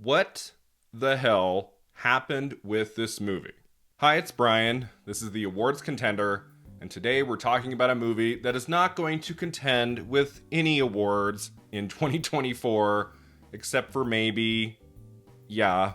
What the hell happened with this movie? Hi, it's Brian. This is the awards contender, and today we're talking about a movie that is not going to contend with any awards in 2024, except for maybe, the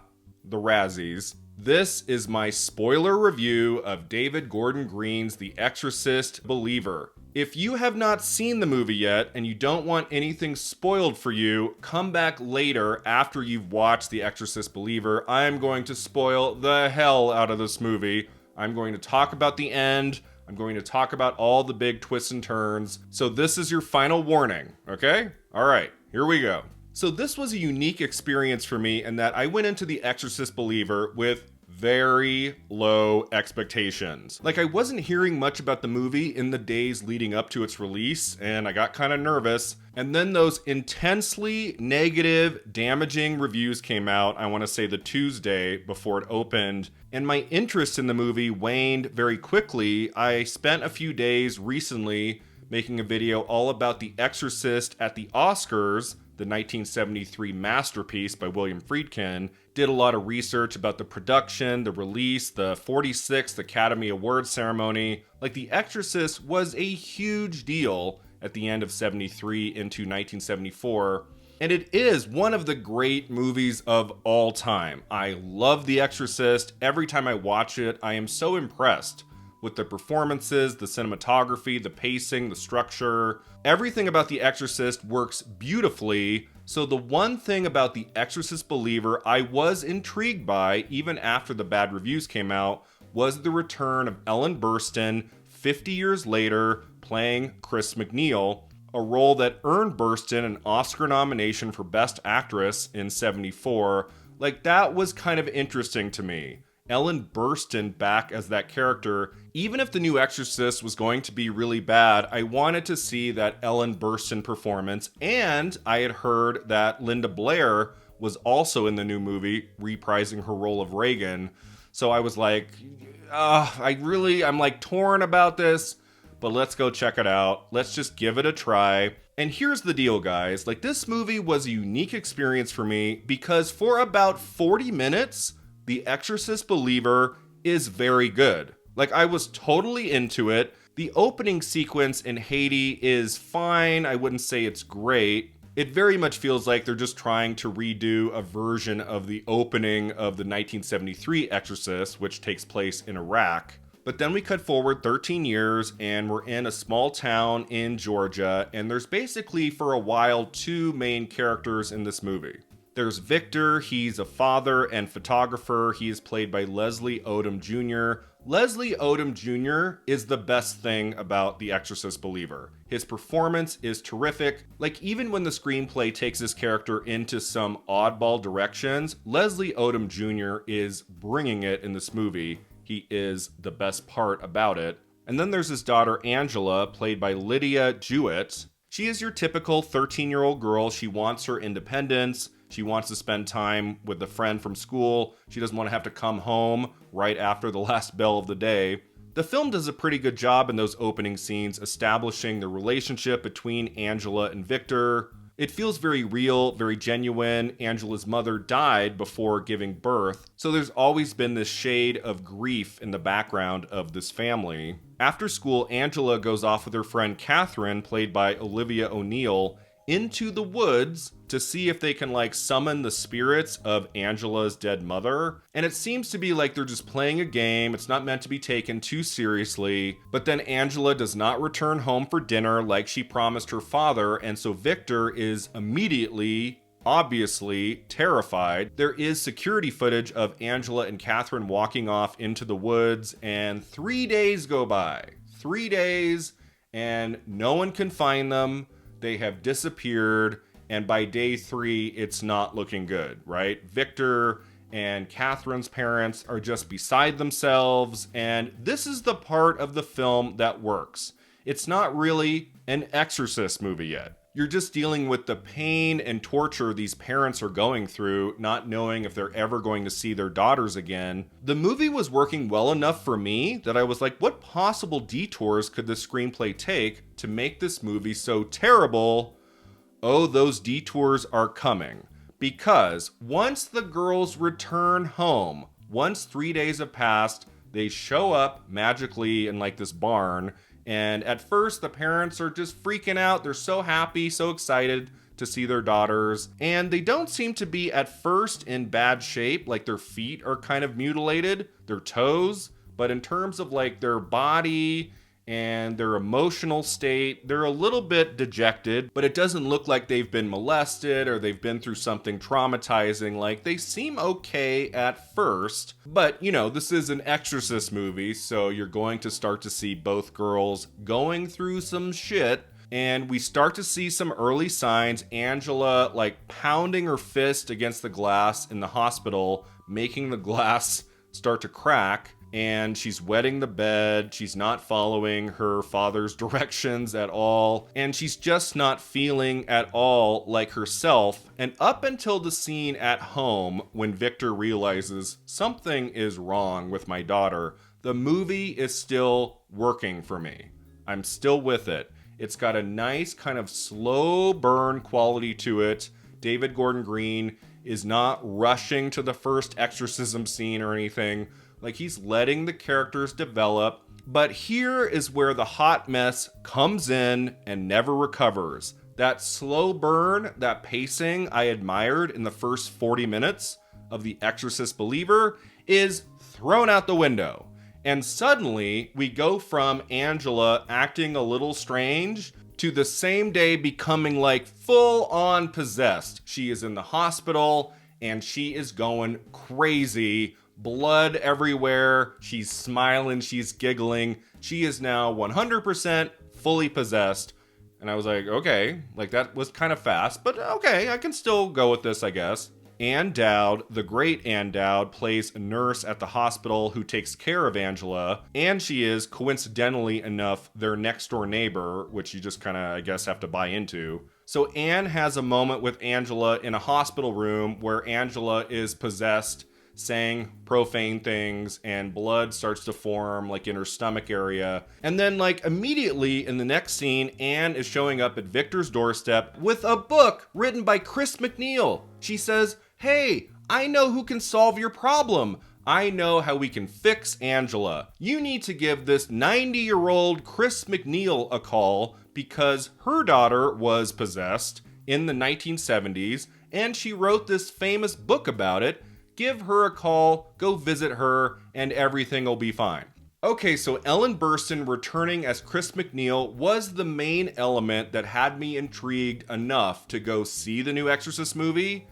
Razzies. This is my spoiler review of David Gordon Green's The Exorcist Believer. If you have not seen the movie yet and you don't want anything spoiled for you, come back later after you've watched The Exorcist Believer. I'm going to spoil the hell out of this movie. I'm going to talk about the end. I'm going to talk about all the big twists and turns. So this is your final warning, okay? All right, here we go. So this was a unique experience for me in that I went into The Exorcist Believer with very low expectations. Like, I wasn't hearing much about the movie in the days leading up to its release, and I got kind of nervous. And then those intensely negative, damaging reviews came out, I want to say the Tuesday before it opened, and my interest in the movie waned very quickly. I spent a few days recently making a video all about The Exorcist at the Oscars, the 1973 masterpiece by William Friedkin. Did a lot of research about the production, the release, the 46th Academy Awards ceremony. Like, The Exorcist was a huge deal at the end of 73 into 1974. And it is one of the great movies of all time. I love The Exorcist. Every time I watch it, I am so impressed with the performances, the cinematography, the pacing, the structure. Everything about The Exorcist works beautifully. So the one thing about The Exorcist Believer I was intrigued by, even after the bad reviews came out, was the return of Ellen Burstyn 50 years later playing Chris MacNeil, a role that earned Burstyn an Oscar nomination for Best Actress in 74. Like, that was kind of interesting to me. Ellen Burstyn back as that character. Even if the new Exorcist was going to be really bad, I wanted to see that Ellen Burstyn performance, and I had heard that Linda Blair was also in the new movie, reprising her role of Reagan. So I was like, I'm like torn about this, but let's go check it out. Let's just give it a try. And here's the deal, guys. Like, this movie was a unique experience for me because for about 40 minutes, The Exorcist Believer is very good. Like, I was totally into it. The opening sequence in Haiti is fine. I wouldn't say it's great. It very much feels like they're just trying to redo a version of the opening of the 1973 Exorcist, which takes place in Iraq. But then we cut forward 13 years and we're in a small town in Georgia, and there's basically for a while two main characters in this movie. There's Victor. He's a father and photographer. He is played by Leslie Odom Jr. Leslie Odom Jr. is the best thing about The Exorcist Believer. His performance is terrific. Like, even when the screenplay takes his character into some oddball directions, Leslie Odom Jr. is bringing it in this movie. He is the best part about it. And then there's his daughter Angela, played by Lydia Jewett. She is your typical 13-year-old girl. She wants her independence. She wants to spend time with a friend from school. She doesn't want to have to come home right after the last bell of the day. The film does a pretty good job in those opening scenes establishing the relationship between Angela and Victor. It feels very real, very genuine. Angela's mother died before giving birth, so there's always been this shade of grief in the background of this family. After school, Angela goes off with her friend Catherine, played by Olivia O'Neill, into the woods to see if they can summon the spirits of Angela's dead mother. And it seems to be like they're just playing a game. It's not meant to be taken too seriously. But then Angela does not return home for dinner like she promised her father. And so Victor is immediately, obviously, terrified. There is security footage of Angela and Catherine walking off into the woods, and 3 days go by. 3 days, and no one can find them. They have disappeared, and by day 3, it's not looking good, right? Victor and Catherine's parents are just beside themselves, and this is the part of the film that works. It's not really an Exorcist movie yet. You're just dealing with the pain and torture these parents are going through, not knowing if they're ever going to see their daughters again. The movie was working well enough for me that I was like, what possible detours could the screenplay take to make this movie so terrible oh, those detours are coming. Because once the girls return home, once 3 days have passed, they show up magically in like this barn. And at first, the parents are just freaking out. They're so happy, so excited to see their daughters. And they don't seem to be at first in bad shape. Like their feet are kind of mutilated, their toes. But in terms of like their body and their emotional state, they're a little bit dejected, but it doesn't look like they've been molested or they've been through something traumatizing. Like, they seem okay at first, but you know, this is an Exorcist movie, so you're going to start to see both girls going through some shit. And we start to see some early signs. Angela like pounding her fist against the glass in the hospital, making the glass start to crack. And she's wetting the bed. She's not following her father's directions at all. And she's just not feeling at all like herself. And up until the scene at home, when Victor realizes something is wrong with my daughter, the movie is still working for me. I'm still with it. It's got a nice kind of slow burn quality to it. David Gordon Green is not rushing to the first exorcism scene or anything. Like, he's letting the characters develop. But here is where the hot mess comes in and never recovers. That slow burn, that pacing I admired in the first 40 minutes of The Exorcist Believer is thrown out the window. And suddenly, we go from Angela acting a little strange to the same day becoming like full on possessed. She is in the hospital and she is going crazy. Blood everywhere. She's smiling. She's giggling. She is now 100% fully possessed. And I was like, okay, like that was kind of fast, but okay, I can still go with this, I guess. Ann Dowd, the great Ann Dowd, plays a nurse at the hospital who takes care of Angela. And she is, coincidentally enough, their next door neighbor, which you just kind of, I guess, have to buy into. So Ann has a moment with Angela in a hospital room where Angela is possessed, saying profane things, and blood starts to form like in her stomach area. And then like immediately in the next scene, Anne is showing up at Victor's doorstep with a book written by Chris MacNeil. She says, "Hey, I know who can solve your problem. I know how we can fix Angela. You need to give this 90-year-old Chris MacNeil a call because her daughter was possessed in the 1970s and she wrote this famous book about it. Give her a call, go visit her, and everything will be fine." Okay, so Ellen Burstyn returning as Chris MacNeil was the main element that had me intrigued enough to go see the new Exorcist movie.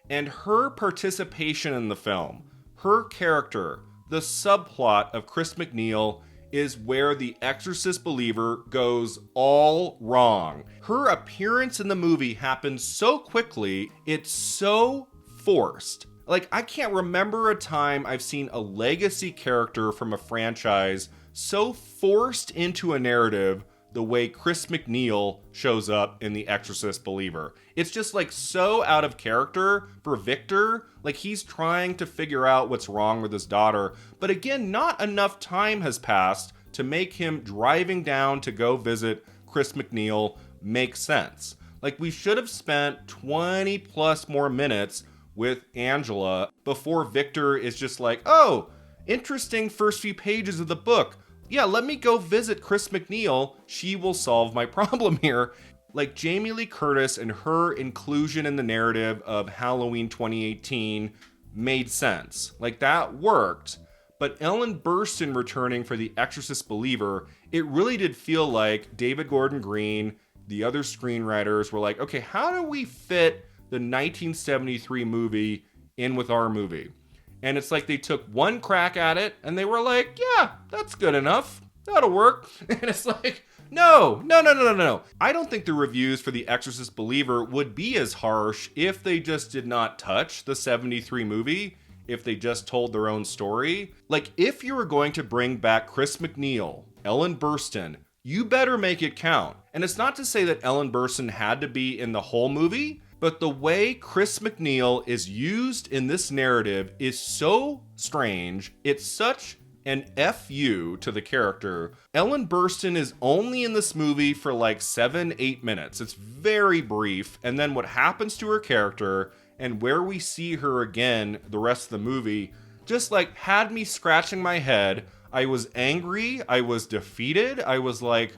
And her participation in the film, her character, the subplot of Chris MacNeil is where The Exorcist Believer goes all wrong. Her appearance in the movie happens so quickly, it's so forced. Like, I can't remember a time I've seen a legacy character from a franchise so forced into a narrative the way Chris MacNeil shows up in The Exorcist Believer. It's just like so out of character for Victor. Like, he's trying to figure out what's wrong with his daughter. But again, not enough time has passed to make him driving down to go visit Chris MacNeil make sense. Like, we should have spent 20 plus more minutes with Angela before Victor is just like, "Oh, interesting first few pages of the book. Yeah, let me go visit Chris MacNeil. She will solve my problem here." Like, Jamie Lee Curtis and her inclusion in the narrative of Halloween 2018 made sense. Like, that worked. But Ellen Burstyn returning for The Exorcist Believer, it really did feel like David Gordon Green, the other screenwriters were like, okay, how do we fit the 1973 movie in with our movie? And it's like they took one crack at it and they were like, yeah, that's good enough. That'll work. And it's like, no. I don't think the reviews for The Exorcist Believer would be as harsh if they just did not touch the 73 movie, if they just told their own story. Like, if you were going to bring back Chris MacNeil, Ellen Burstyn, you better make it count. And it's not to say that Ellen Burstyn had to be in the whole movie, but the way Chris MacNeil is used in this narrative is so strange. It's such And F you to the character. Ellen Burstyn is only in this movie for like 7-8 minutes. It's very brief. And then what happens to her character and where we see her again the rest of the movie just like had me scratching my head. I was angry. I was defeated. I was like,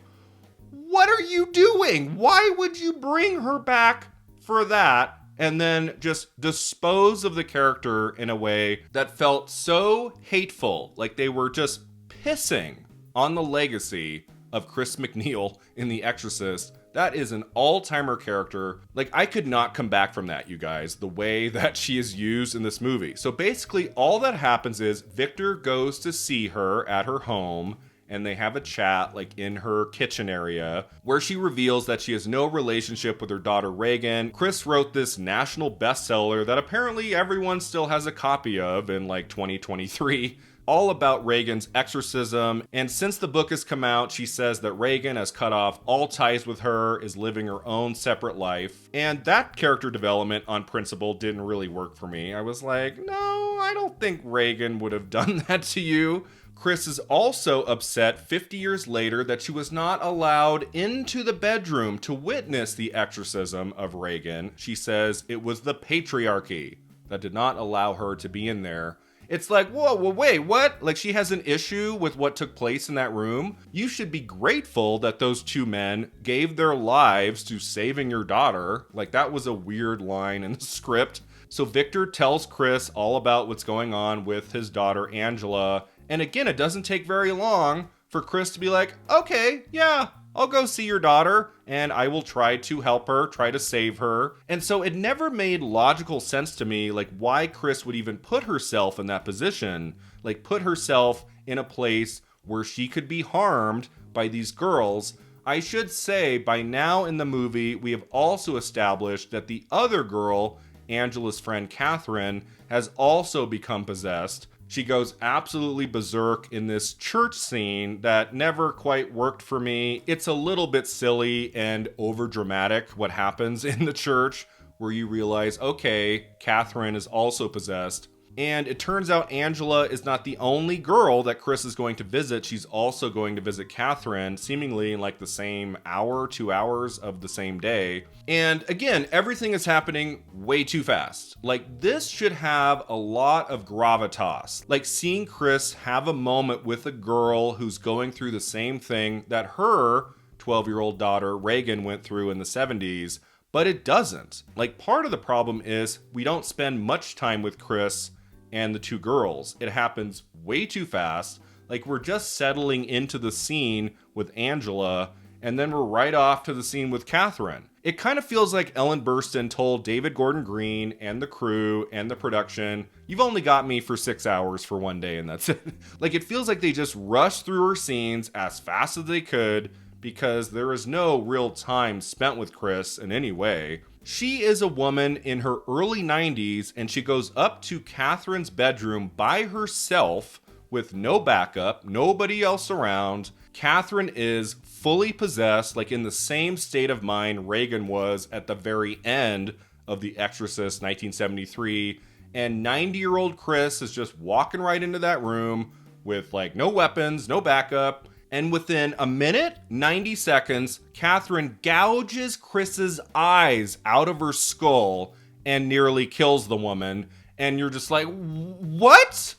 what are you doing? Why would you bring her back for that? And then just dispose of the character in a way that felt so hateful. Like they were just pissing on the legacy of Chris MacNeil in The Exorcist. That is an all-timer character. Like, I could not come back from that, you guys, the way that she is used in this movie. So basically, all that happens is Victor goes to see her at her home, and they have a chat, like, in her kitchen area, where she reveals that she has no relationship with her daughter, Reagan. Chris wrote this national bestseller that apparently everyone still has a copy of in, like, 2023. All about Reagan's exorcism, and since the book has come out, she says that Reagan has cut off all ties with her, is living her own separate life, and that character development on principle didn't really work for me. I was like, no, I don't think Reagan would have done that to you. Chris is also upset 50 years later that she was not allowed into the bedroom to witness the exorcism of Reagan. She says it was the patriarchy that did not allow her to be in there. It's like, whoa, wait, what? Like, she has an issue with what took place in that room? You should be grateful that those two men gave their lives to saving your daughter. Like, that was a weird line in the script. So Victor tells Chris all about what's going on with his daughter, Angela. And again, it doesn't take very long for Chris to be like, okay, yeah, I'll go see your daughter and I will try to help her, try to save her. And so it never made logical sense to me, like why Chris would even put herself in that position, like put herself in a place where she could be harmed by these girls. I should say by now in the movie, we have also established that the other girl, Angela's friend Catherine, has also become possessed. She goes absolutely berserk in this church scene that never quite worked for me. It's a little bit silly and overdramatic what happens in the church, where you realize, okay, Catherine is also possessed. And it turns out Angela is not the only girl that Chris is going to visit. She's also going to visit Catherine, seemingly in like the same hour, 2 hours of the same day. And again, everything is happening way too fast. Like, this should have a lot of gravitas. Like seeing Chris have a moment with a girl who's going through the same thing that her 12-year-old daughter Reagan went through in the 70s. But it doesn't. Like, part of the problem is we don't spend much time with Chris and the two girls. It happens way too fast. Like, we're just settling into the scene with Angela, and then we're right off to the scene with Catherine. It kind of feels like Ellen Burstyn told David Gordon Green and the crew and the production, you've only got me for 6 hours for one day, and that's it. Like, it feels like they just rushed through her scenes as fast as they could, because there is no real time spent with Chris in any way. She is a woman in her early 90s, and she goes up to Catherine's bedroom by herself with no backup, nobody else around. Catherine is fully possessed, like in the same state of mind Reagan was at the very end of The Exorcist 1973, and 90-year-old Chris is just walking right into that room with like no weapons, no backup. And within a minute, 90 seconds, Catherine gouges Chris's eyes out of her skull and nearly kills the woman. And you're just like, what?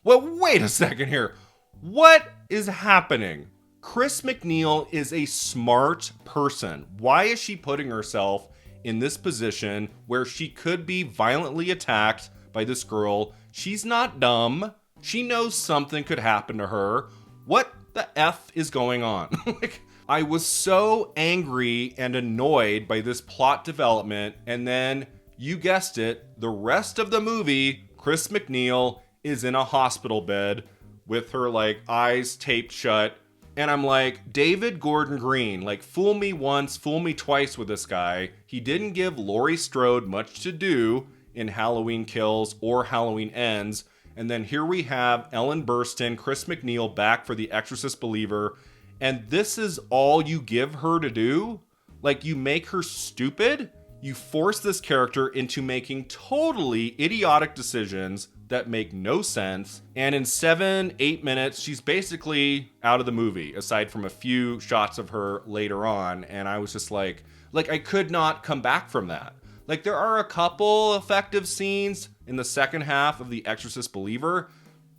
Well, wait a second here. What is happening? Chris MacNeil is a smart person. Why is she putting herself in this position where she could be violently attacked by this girl? She's not dumb. She knows something could happen to her. What the F is going on? Like, I was so angry and annoyed by this plot development, and then, you guessed it, the rest of the movie, Chris MacNeil is in a hospital bed with her, like, eyes taped shut, and I'm like, David Gordon Green, like, fool me once, fool me twice with this guy. He didn't give Laurie Strode much to do in Halloween Kills or Halloween Ends. And then here we have Ellen Burstyn, Chris MacNeil back for The Exorcist Believer. And this is all you give her to do? Like, you make her stupid? You force this character into making totally idiotic decisions that make no sense. And in 7-8 minutes, she's basically out of the movie, aside from a few shots of her later on. And I was just like I could not come back from that. Like, there are a couple effective scenes in the second half of The Exorcist Believer,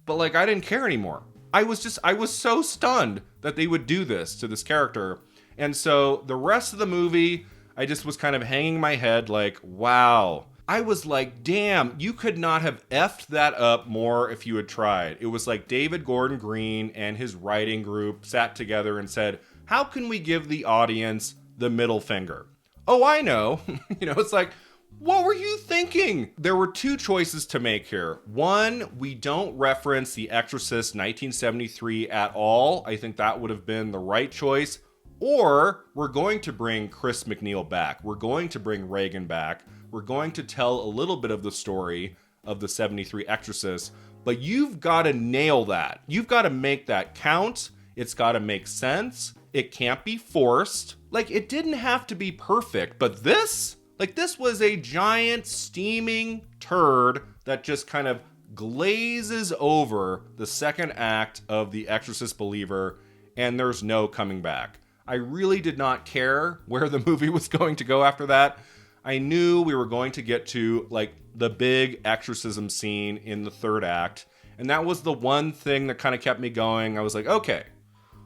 but like, I didn't care anymore. I was so stunned that they would do this to this character. And so the rest of the movie, I just was kind of hanging my head like, wow. I was like, damn, you could not have effed that up more if you had tried. It was like David Gordon Green and his writing group sat together and said, how can we give the audience the middle finger? Oh, I know. It's like, what were you thinking? There were two choices to make here. One, we don't reference The Exorcist 1973 at all. I think that would have been the right choice. Or we're going to bring Chris MacNeil back. We're going to bring Reagan back. We're going to tell a little bit of the story of the 73 Exorcist. But you've got to nail that. You've got to make that count. It's got to make sense. It can't be forced. Like, it didn't have to be perfect, but this was a giant steaming turd that just kind of glazes over the second act of The Exorcist Believer, and there's no coming back. I really did not care where the movie was going to go after that. I knew we were going to get to, like, the big exorcism scene in the third act, and that was the one thing that kind of kept me going. I was like, okay.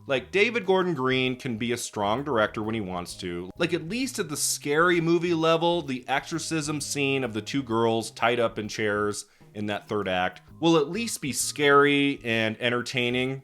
Like, David Gordon Green can be a strong director when he wants to. Like, at least at the scary movie level, the exorcism scene of the two girls tied up in chairs in that third act will at least be scary and entertaining.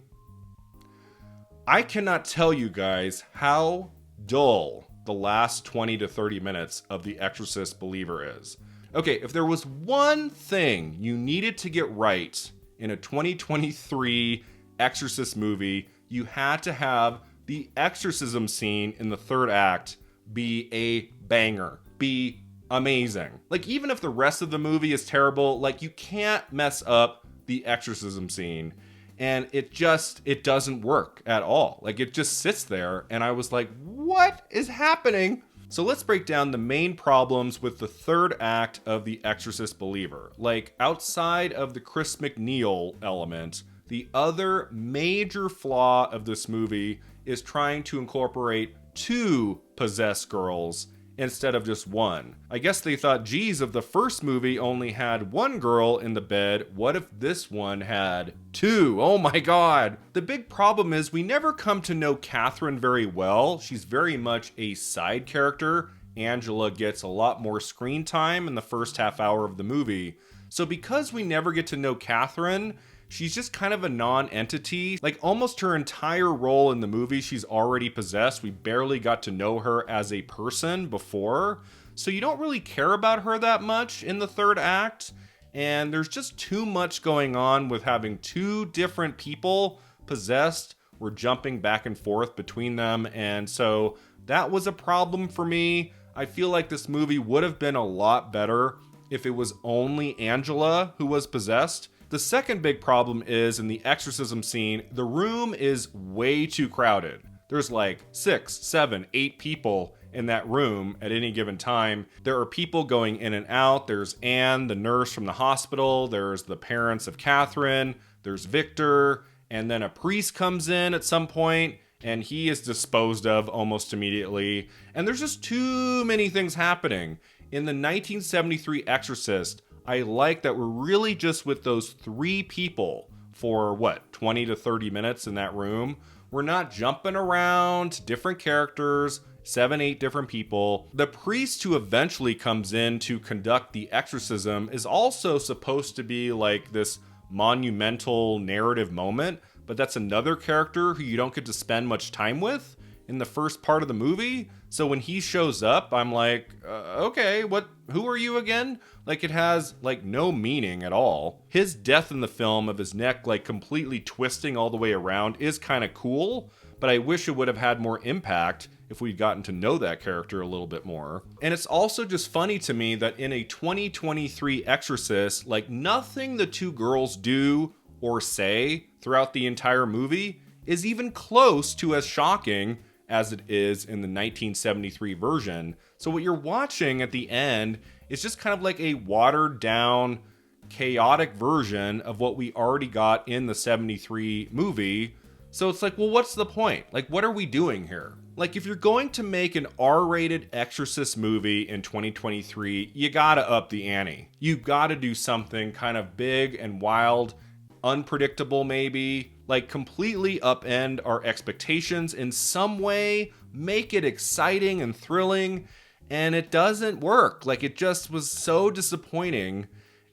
I cannot tell you guys how dull the last 20 to 30 minutes of The Exorcist Believer is. Okay, if there was one thing you needed to get right in a 2023 Exorcist movie, you had to have the exorcism scene in the third act be a banger, be amazing. Like, even if the rest of the movie is terrible, like, you can't mess up the exorcism scene. And it doesn't work at all. Like, it just sits there, and I was like, what is happening? So let's break down the main problems with the third act of The Exorcist Believer. Like, outside of the Chris MacNeil element, the other major flaw of this movie is trying to incorporate two possessed girls instead of just one. I guess they thought, geez, if the first movie only had one girl in the bed, what if this one had two? Oh my god. The big problem is we never come to know Catherine very well. She's very much a side character. Angela gets a lot more screen time in the first half hour of the movie. So because we never get to know Catherine, she's just kind of a non-entity. Like, almost her entire role in the movie, she's already possessed. We barely got to know her as a person before. So you don't really care about her that much in the third act. And there's just too much going on with having two different people possessed. We're jumping back and forth between them. And so that was a problem for me. I feel like this movie would have been a lot better if it was only Angela who was possessed. The second big problem is in the exorcism scene, the room is way too crowded. There's like 6, 7, 8 people in that room at any given time. There are people going in and out. There's Anne, the nurse from the hospital. There's the parents of Catherine. There's Victor. And then a priest comes in at some point, and he is disposed of almost immediately. And there's just too many things happening. In the 1973 Exorcist, I like that we're really just with those 3 people for 20 to 30 minutes in that room. We're not jumping around, different characters, 7, 8 different people. The priest who eventually comes in to conduct the exorcism is also supposed to be like this monumental narrative moment, but that's another character who you don't get to spend much time with in the first part of the movie. So when he shows up, I'm like, okay, who are you again? Like, it has like no meaning at all. His death in the film of his neck like completely twisting all the way around is kind of cool, but I wish it would have had more impact if we'd gotten to know that character a little bit more. And it's also just funny to me that in a 2023 Exorcist, like, nothing the 2 girls do or say throughout the entire movie is even close to as shocking as it is in the 1973 version. So what you're watching at the end is just kind of like a watered down chaotic version of what we already got in the 73 movie. So it's like, well, what's the point? Like, what are we doing here? Like, if you're going to make an R-rated Exorcist movie in 2023, you gotta up the ante. You gotta do something kind of big and wild, unpredictable maybe, like completely upend our expectations in some way, make it exciting and thrilling, and it doesn't work. Like, it just was so disappointing.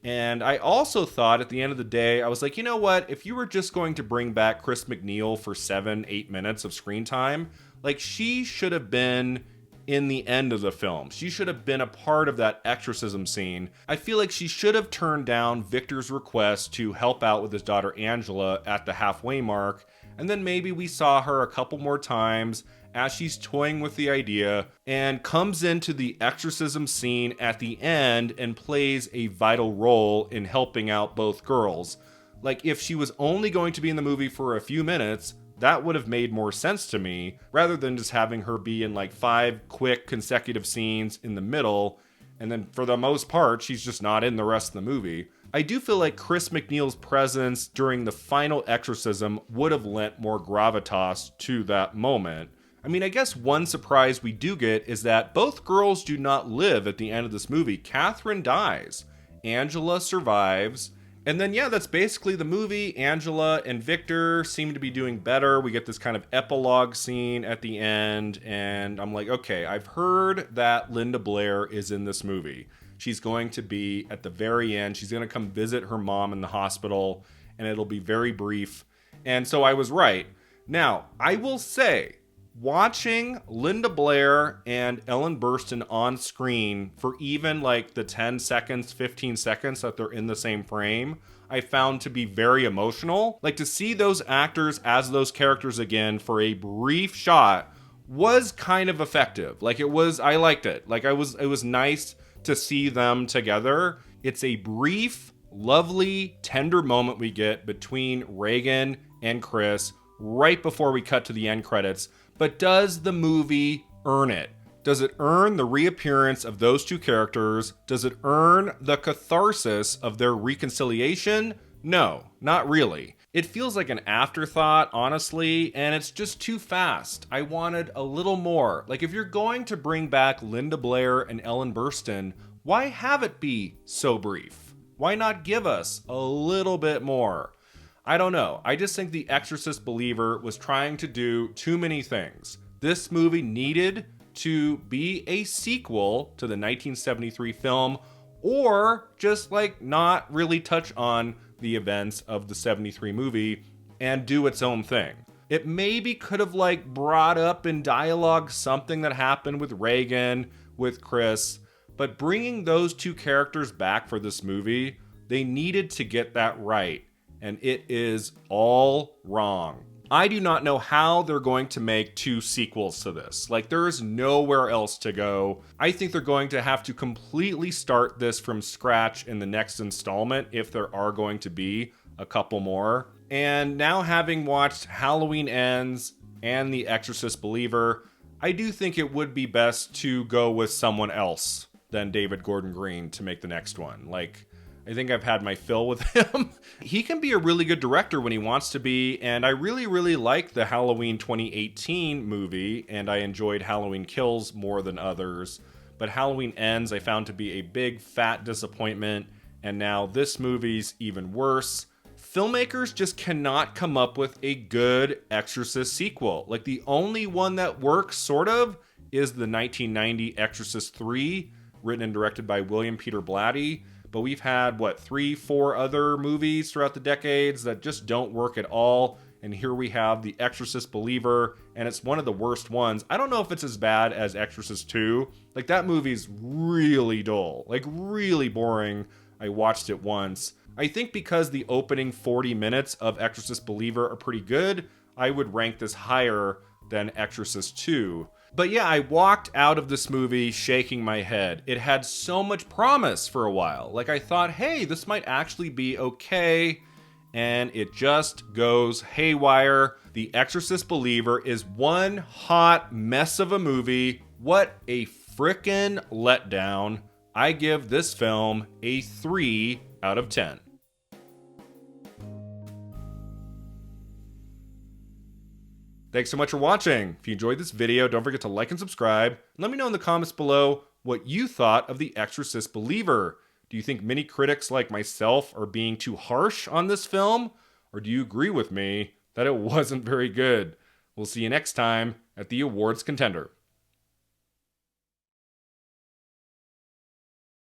And I also thought at the end of the day, I was like, you know what? If you were just going to bring back Chris MacNeil for 7-8 minutes of screen time, like, she should have been in the end of the film. She should have been a part of that exorcism scene. I feel like she should have turned down Victor's request to help out with his daughter Angela at the halfway mark, and then maybe we saw her a couple more times as she's toying with the idea and comes into the exorcism scene at the end and plays a vital role in helping out both girls. Like, if she was only going to be in the movie for a few minutes, that would have made more sense to me, rather than just having her be in like 5 quick consecutive scenes in the middle, and then for the most part, she's just not in the rest of the movie. I do feel like Chris MacNeil's presence during the final exorcism would have lent more gravitas to that moment. I mean, I guess one surprise we do get is that both girls do not live at the end of this movie. Catherine dies. Angela survives. And then, yeah, that's basically the movie. Angela and Victor seem to be doing better. We get this kind of epilogue scene at the end. And I'm like, okay, I've heard that Linda Blair is in this movie. She's going to be at the very end. She's going to come visit her mom in the hospital. And it'll be very brief. And so I was right. Now, I will say, watching Linda Blair and Ellen Burstyn on screen for even like the 10 seconds, 15 seconds that they're in the same frame, I found to be very emotional. Like, to see those actors as those characters again for a brief shot was kind of effective. Like, I liked it. Like, it was nice to see them together. It's a brief, lovely, tender moment we get between Regan and Chris right before we cut to the end credits. But does the movie earn it? Does it earn the reappearance of those two characters? Does it earn the catharsis of their reconciliation? No, not really. It feels like an afterthought, honestly, and it's just too fast. I wanted a little more. Like, if you're going to bring back Linda Blair and Ellen Burstyn, why have it be so brief? Why not give us a little bit more? I don't know. I just think The Exorcist Believer was trying to do too many things. This movie needed to be a sequel to the 1973 film, or just like not really touch on the events of the 73 movie and do its own thing. It maybe could have like brought up in dialogue something that happened with Regan, with Chris, but bringing those two characters back for this movie, they needed to get that right. And it is all wrong. I do not know how they're going to make 2 sequels to this. Like, there is nowhere else to go. I think they're going to have to completely start this from scratch in the next installment, if there are going to be a couple more. And now, having watched Halloween Ends and The Exorcist Believer, I do think it would be best to go with someone else than David Gordon Green to make the next one. Like, I think I've had my fill with him. He can be a really good director when he wants to be, and I really, really like the Halloween 2018 movie, and I enjoyed Halloween Kills more than others. But Halloween Ends I found to be a big, fat disappointment, and now this movie's even worse. Filmmakers just cannot come up with a good Exorcist sequel. Like, the only one that works, sort of, is the 1990 Exorcist 3, written and directed by William Peter Blatty. But we've had, 3-4 other movies throughout the decades that just don't work at all. And here we have The Exorcist Believer, and it's one of the worst ones. I don't know if it's as bad as Exorcist 2. Like, that movie's really dull. Like, really boring. I watched it once. I think because the opening 40 minutes of Exorcist Believer are pretty good, I would rank this higher than Exorcist 2. But yeah, I walked out of this movie shaking my head. It had so much promise for a while. Like, I thought, hey, this might actually be okay. And it just goes haywire. The Exorcist Believer is one hot mess of a movie. What a frickin' letdown. I give this film a 3 out of 10. Thanks so much for watching. If you enjoyed this video, don't forget to like and subscribe. Let me know in the comments below what you thought of The Exorcist Believer. Do you think many critics like myself are being too harsh on this film? Or do you agree with me that it wasn't very good? We'll see you next time at the Awards Contender.